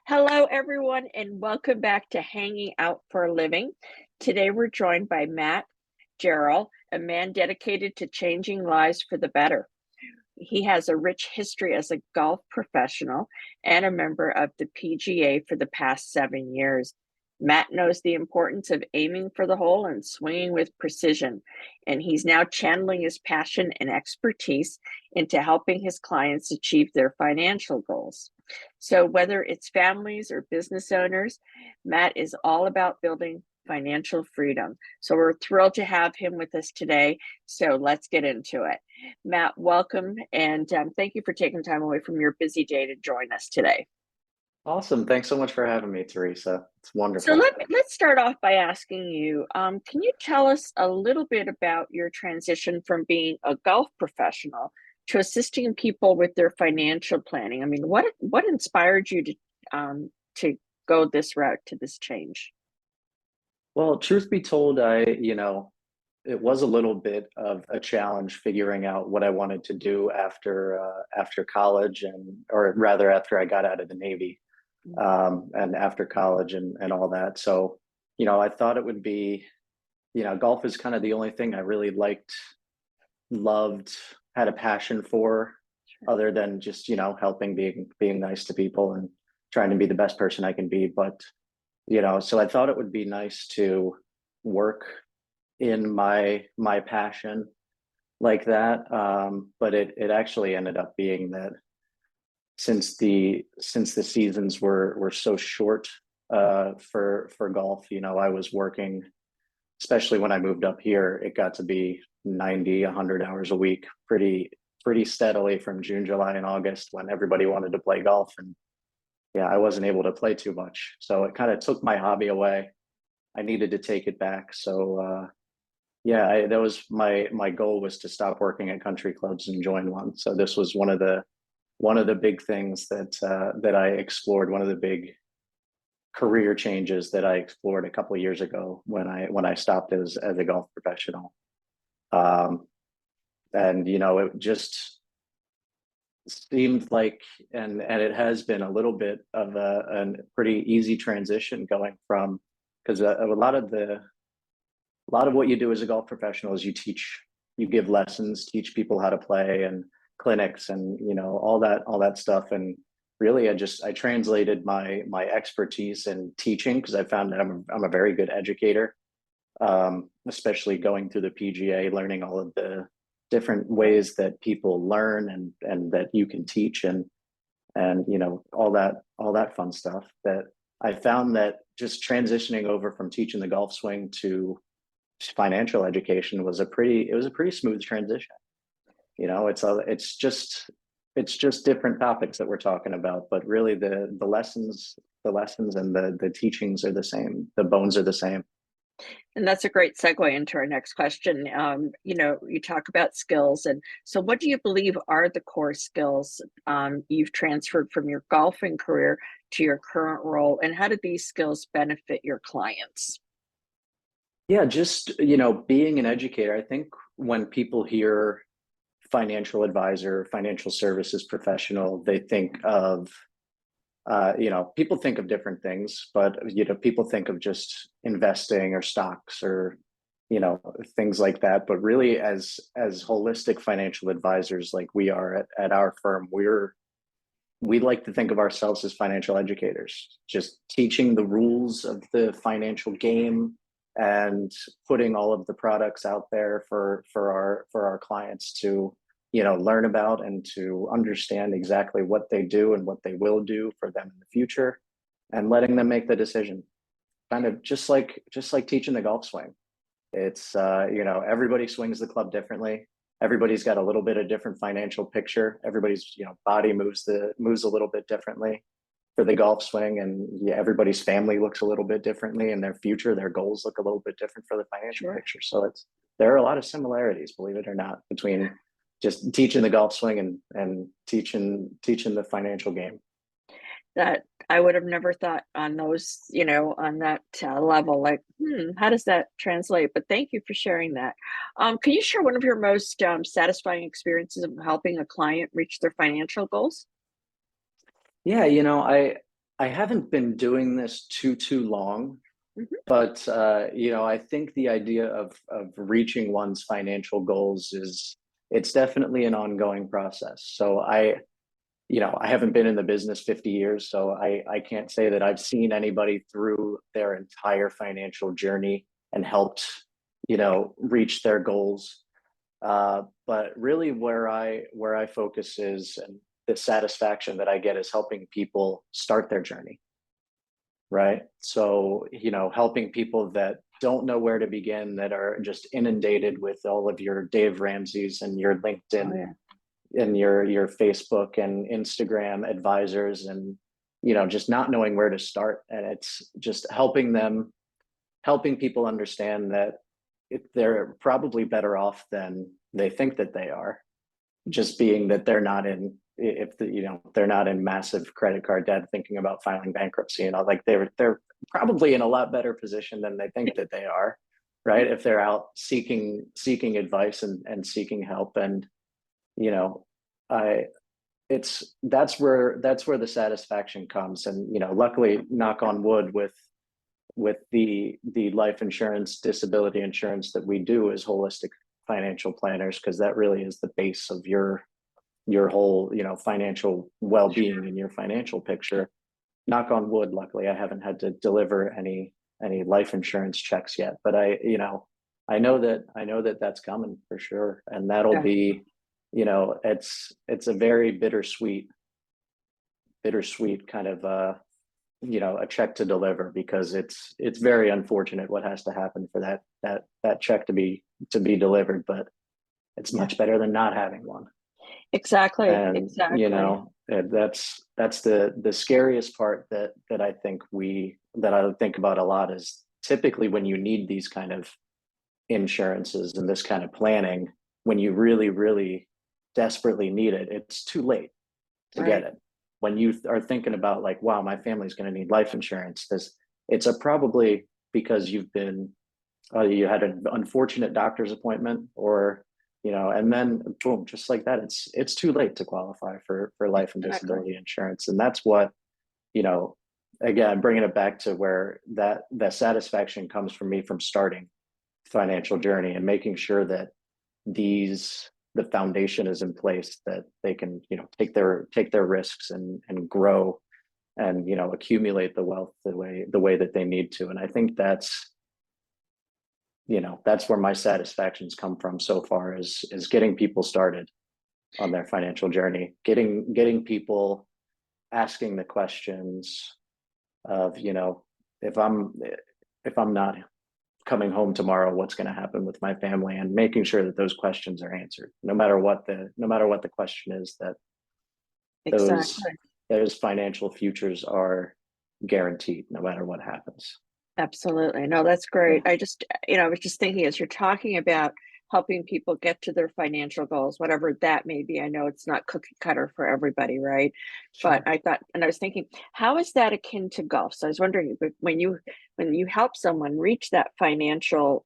Hello, everyone, and welcome back to Hanging Out for a Living. Today, we're joined by Matt Jarrell, a man dedicated to changing lives for the better. He has a rich history as a golf professional and a member of the PGA for the past 7 years. Matt knows the importance of aiming for the hole and swinging with precision, and he's now channeling his passion and expertise into helping his clients achieve their financial goals. So, whether it's families or business owners, Matt is all about building financial freedom. So, we're thrilled to have him with us today. So, let's get into it. Matt, welcome, and thank you for taking time away from your busy day to join us today. Awesome. Thanks so much for having me, Teresa. It's So wonderful. let's start off by asking you, can you tell us a little bit about your transition from being a golf professional to assisting people with their financial planning? I mean, what inspired you to go this route, to this change? Well, truth be told, it was a little bit of a challenge figuring out what I wanted to do after college, or rather after I got out of the Navy, and after college and all that. So, I thought it would be, golf is kind of the only thing I really liked, loved, had a passion for, Sure. other than just, helping, being nice to people and trying to be the best person I can be. But so I thought it would be nice to work in my passion like that. But it actually ended up being that since the seasons were so short for golf, I was working, especially when I moved up here. It got to be 90, 100 hours a week, pretty steadily from June, July, and August, when everybody wanted to play golf. And yeah, I wasn't able to play too much. So it kind of took my hobby away. I needed to take it back. So yeah, that was my goal, was to stop working at country clubs and join one. So this was one of the big things that I explored, one of the big career changes that I explored a couple of years ago when I stopped as a golf professional. Um, and it just seemed like, and it has been a little bit of a pretty easy transition going from, because a lot of what you do as a golf professional is you give lessons, teach people how to play, and clinics, and all that stuff. And really, I translated my expertise in teaching, because I found that I'm a very good educator, especially going through the PGA, learning all of the different ways that people learn, and that you can teach, and all that fun stuff. That I found that just transitioning over from teaching the golf swing to financial education was a pretty smooth transition. It's just different topics that we're talking about, but really the lessons and the teachings are the same. The bones are the same. And that's a great segue into our next question. You talk about skills, and so what do you believe are the core skills you've transferred from your golfing career to your current role, and how do these skills benefit your clients? Yeah, just being an educator. I think when people hear financial advisor, financial services professional, they think of people think of different things, but people think of just investing or stocks, or things like that. But really, as holistic financial advisors, like we are at our firm, we like to think of ourselves as financial educators, just teaching the rules of the financial game, and putting all of the products out there for our clients to learn about, and to understand exactly what they do and what they will do for them in the future, and letting them make the decision. Kind of just like teaching the golf swing. It's everybody swings the club differently. Everybody's got a little bit of different financial picture. Everybody's body moves a little bit differently for the golf swing, and yeah, everybody's family looks a little bit differently, and their future, their goals look a little bit different for the financial Sure. picture. So there are a lot of similarities, believe it or not, between just teaching the golf swing and teaching the financial game. That I would have never thought on those, on that level. Like, how does that translate? But thank you for sharing that. Can you share one of your most satisfying experiences of helping a client reach their financial goals? Yeah, I haven't been doing this too long, Mhm. but I think the idea of reaching one's financial goals is it's definitely an ongoing process. So I haven't been in the business 50 years, so I can't say that I've seen anybody through their entire financial journey and helped, reach their goals. But really where I focus is, and the satisfaction that I get is helping people start their journey, right? So, helping people that don't know where to begin, that are just inundated with all of your Dave Ramsey's and your Oh, LinkedIn yeah. and your Facebook and Instagram advisors, and just not knowing where to start. And it's just helping people understand that they're probably better off than they think that they are, just being that they're not in if the, they're not in massive credit card debt thinking about filing bankruptcy, like they're probably in a lot better position than they think that they are, right? If they're out seeking advice and seeking help. And you know I it's that's where the satisfaction comes. And luckily, knock on wood, with the life insurance, disability insurance that we do as holistic financial planners, because that really is the base of your whole financial well-being and your financial picture. Knock on wood, luckily I haven't had to deliver any life insurance checks yet, but I know that that's coming for sure. And that'll Yeah. be, it's a very bittersweet kind of a check to deliver, because it's very unfortunate what has to happen for that check to be delivered, but it's Yeah. much better than not having one. Exactly. And Exactly. that's the scariest part, that I think about a lot, is typically when you need these kind of insurances and this kind of planning, when you really really desperately need it, it's too late to get Right. it. When you are thinking about, like, wow, my family's going to need life insurance, this it's a probably because you had an unfortunate doctor's appointment, or and then boom, just like that, it's too late to qualify for life and Exactly. disability insurance. And that's what, you know again, bringing it back to where that satisfaction comes from me, from starting financial journey and making sure that the foundation is in place, that they can take their risks and grow, and accumulate the wealth the way that they need to. And I think that's where my satisfactions come from so far, is getting people started on their financial journey, getting people asking the questions of, if I'm not coming home tomorrow, what's going to happen with my family, and making sure that those questions are answered, no matter what the question is, that those Exactly. those financial futures are guaranteed no matter what happens. Absolutely. No, that's Yeah, great. I was just thinking as you're talking about helping people get to their financial goals, whatever that may be. I know it's not cookie cutter for everybody, right? But sure. I thought, and I was thinking, how is that akin to golf? So I was wondering, when you help someone reach that financial,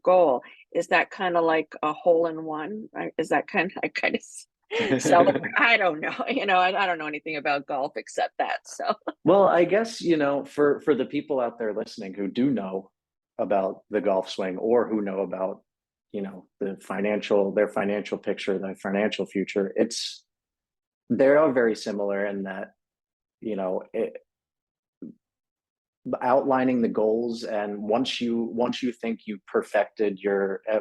goal, is that kind of like a hole in one? Is that I kind of celebrate? I don't know. I don't know anything about golf except that. So Well, I guess, for the people out there listening who do know about the golf swing, or who know about, their financial picture, their financial future, they are very similar in that, outlining the goals. And once you think you've perfected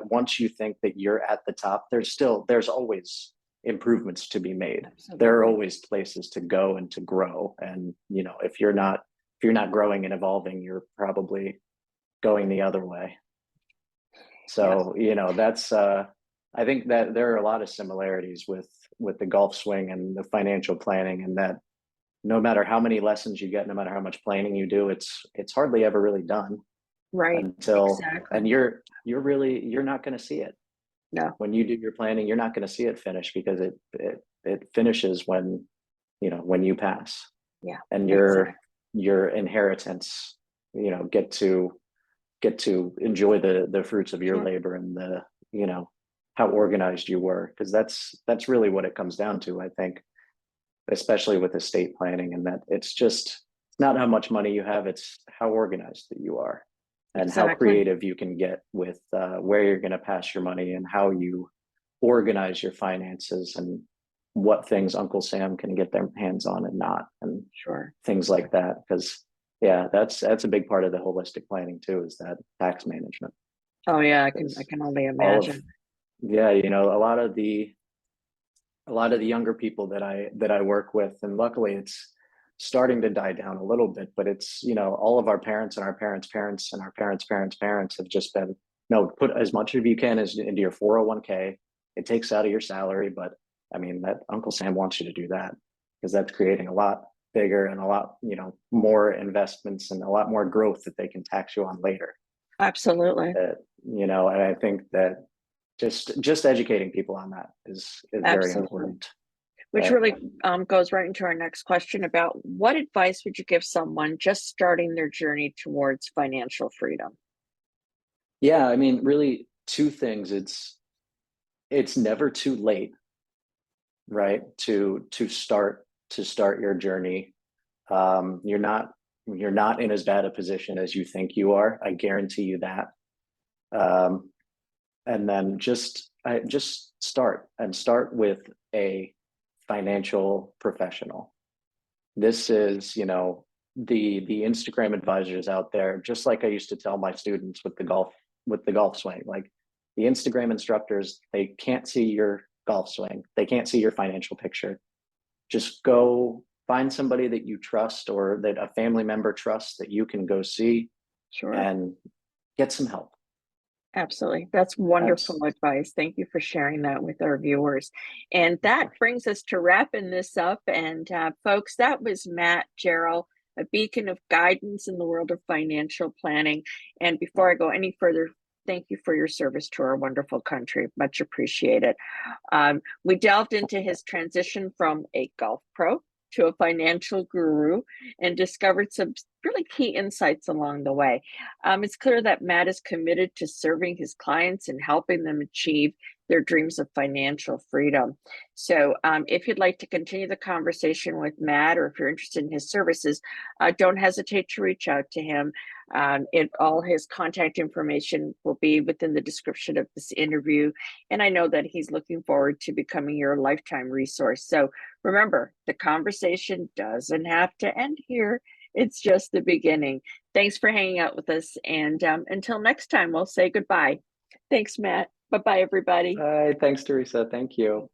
once you think that you're at the top, there's always improvements to be made. There are absolutely. always places to go and to grow. And if you're not growing and evolving, you're probably going the other way. Yes. So that's I think that there are a lot of similarities with the golf swing and the financial planning, and that no matter how many lessons you get, no matter how much planning you do, it's hardly ever really done, Right. until and Exactly. you're not going to see it. No. When you do your planning, you're not going to see it finish, because it finishes when you pass, Yeah. and Exactly. your inheritance, get to enjoy the fruits of your Sure. labor, and you know how organized you were, because that's really what it comes down to, I think. especially with estate planning, and that it's just not how much money you have, it's how organized that you are and how Exactly. creative you can get with where you're going to pass your money and how you organize your finances and what things Uncle Sam can get their hands on and not, and Sure. things like that. Because yeah, that's a big part of the holistic planning too, is that tax management. Oh yeah, I Because can only all of imagine. yeah, a lot of the younger people that I work with, and luckily it's starting to die down a little bit, but it's, all of our parents and our parents' parents and our parents' parents have just been, no, put as much of you can as into your 401k. It takes out of your salary, but I mean that Uncle Sam wants you to do that because that's creating a lot bigger and a lot, more investments and a lot more growth that they can tax you on later. Absolutely. And I think that just educating people on that is very Absolutely. important. Which But really goes right into our next question about what advice would you give someone just starting their journey towards financial freedom? yeah, I mean, really two things. It's never too late, right? To start your journey. You're not in as bad a position as you think you are. I guarantee you that. Um, and then just start with a financial professional. This is, the Instagram advisors out there, just like I used to tell my students with the golf swing. Like, the Instagram instructors, they can't see your golf swing. They can't see your financial picture. Just go find somebody that you trust or that a family member trusts that you can go see Sure. and get some help. Absolutely. That's wonderful That's advice. Thank you for sharing that with our viewers. And that brings us to wrapping this up. And folks, that was Matt Jarrell, a beacon of guidance in the world of financial planning. And before I go any further, thank you for your service to our wonderful country. Much appreciated. We delved into his transition from a golf pro to a financial guru and discovered some really key insights along the way. It's clear that Matt is committed to serving his clients and helping them achieve their dreams of financial freedom. So, if you'd like to continue the conversation with Matt, or if you're interested in his services, don't hesitate to reach out to him. All his contact information will be within the description of this interview. And I know that he's looking forward to becoming your lifetime resource. So remember, the conversation doesn't have to end here. It's just the beginning. Thanks for hanging out with us. And until next time, we'll say goodbye. Thanks, Matt. Bye bye, everybody. thanks, Teresa. Thank you.